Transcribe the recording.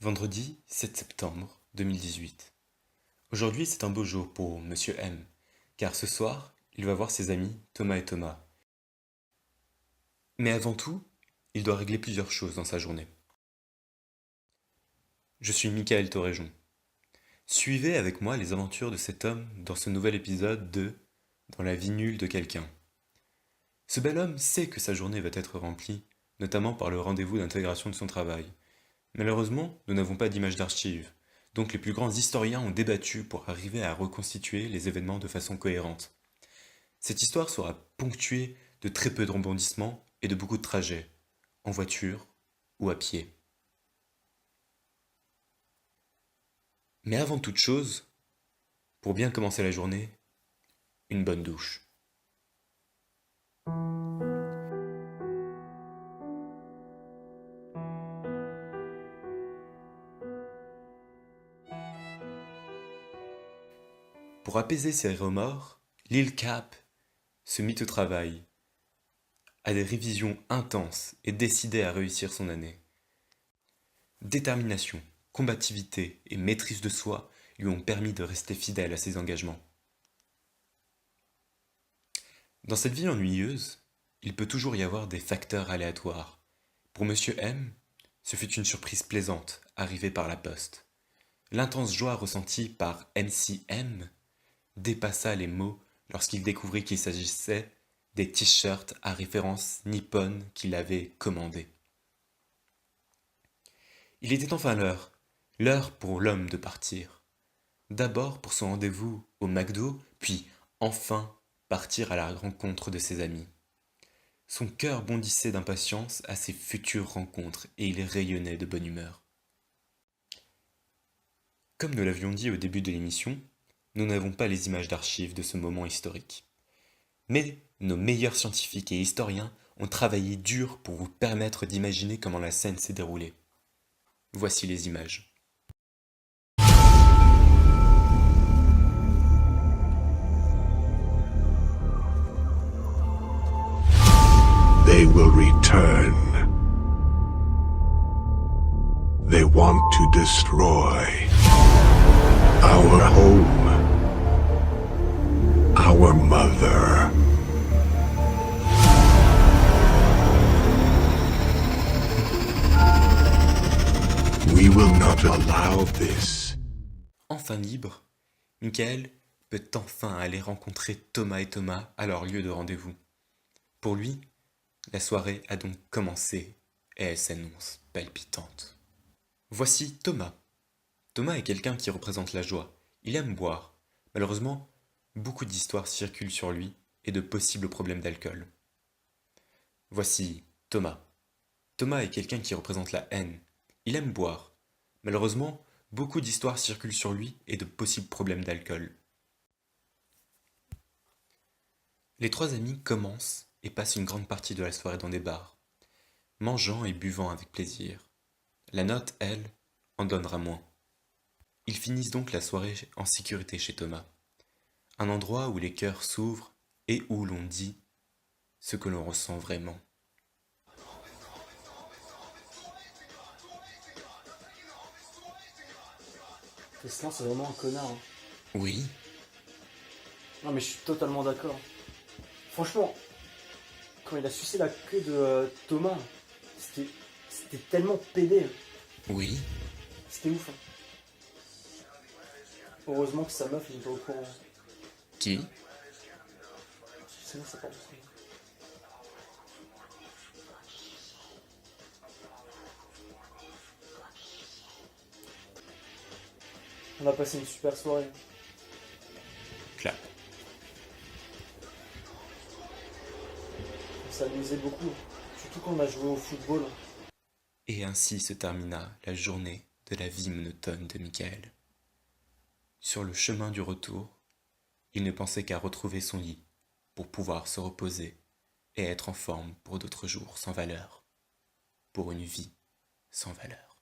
Vendredi 7 septembre 2018. Aujourd'hui, c'est un beau jour pour Monsieur M, car ce soir, il va voir ses amis Thomas et Thomas. Mais avant tout, il doit régler plusieurs choses dans sa journée. Je suis Michael Torrejon. Suivez avec moi les aventures de cet homme dans ce nouvel épisode de Dans la vie nulle de quelqu'un. Ce bel homme sait que sa journée va être remplie, notamment par le rendez-vous d'intégration de son travail. Malheureusement, nous n'avons pas d'image d'archives, donc les plus grands historiens ont débattu pour arriver à reconstituer les événements de façon cohérente. Cette histoire sera ponctuée de très peu de rebondissements et de beaucoup de trajets, en voiture ou à pied. Mais avant toute chose, pour bien commencer la journée, une bonne douche. Pour apaiser ses remords, Lil Cap se mit au travail, à des révisions intenses et décidé à réussir son année. Détermination, combativité et maîtrise de soi lui ont permis de rester fidèle à ses engagements. Dans cette vie ennuyeuse, il peut toujours y avoir des facteurs aléatoires. Pour Monsieur M, ce fut une surprise plaisante arrivée par la poste. L'intense joie ressentie par MCM dépassa les mots lorsqu'il découvrit qu'il s'agissait des t-shirts à référence nippone qu'il avait commandés. Il était enfin l'heure pour l'homme de partir. D'abord pour son rendez-vous au McDo, puis enfin partir à la rencontre de ses amis. Son cœur bondissait d'impatience à ses futures rencontres et il rayonnait de bonne humeur. Comme nous l'avions dit au début de l'émission, nous n'avons pas les images d'archives de ce moment historique. Mais nos meilleurs scientifiques et historiens ont travaillé dur pour vous permettre d'imaginer comment la scène s'est déroulée. Voici les images. They will return. They want to destroy our home, our mother. We will not allow this. Enfin libre, Michael peut enfin aller rencontrer Thomas et Thomas à leur lieu de rendez-vous. Pour lui, la soirée a donc commencé et elle s'annonce palpitante. Voici Thomas. Thomas est quelqu'un qui représente la joie. Il aime boire. Malheureusement, beaucoup d'histoires circulent sur lui et de possibles problèmes d'alcool. Voici Thomas. Thomas est quelqu'un qui représente la haine. Il aime boire. Malheureusement, beaucoup d'histoires circulent sur lui et de possibles problèmes d'alcool. Les trois amis commencent et passent une grande partie de la soirée dans des bars, mangeant et buvant avec plaisir. La note, elle, en donnera moins. Ils finissent donc la soirée en sécurité chez Thomas, un endroit où les cœurs s'ouvrent et où l'on dit ce que l'on ressent vraiment. Tesla, c'est vraiment un connard. Hein. Oui, Non, mais je suis totalement d'accord. Franchement, quand il a sucé la queue de Thomas, c'était tellement pédé. oui, C'était ouf. Hein. Heureusement que sa meuf n'est pas au courant. qui? Sinon, c'est pas possible. On a passé une super soirée. Clap. On s'amusait beaucoup. Surtout quand on a joué au football. Et ainsi se termina la journée de la vie monotone de Michael. Sur le chemin du retour, il ne pensait qu'à retrouver son lit pour pouvoir se reposer et être en forme pour d'autres jours sans valeur, pour une vie sans valeur.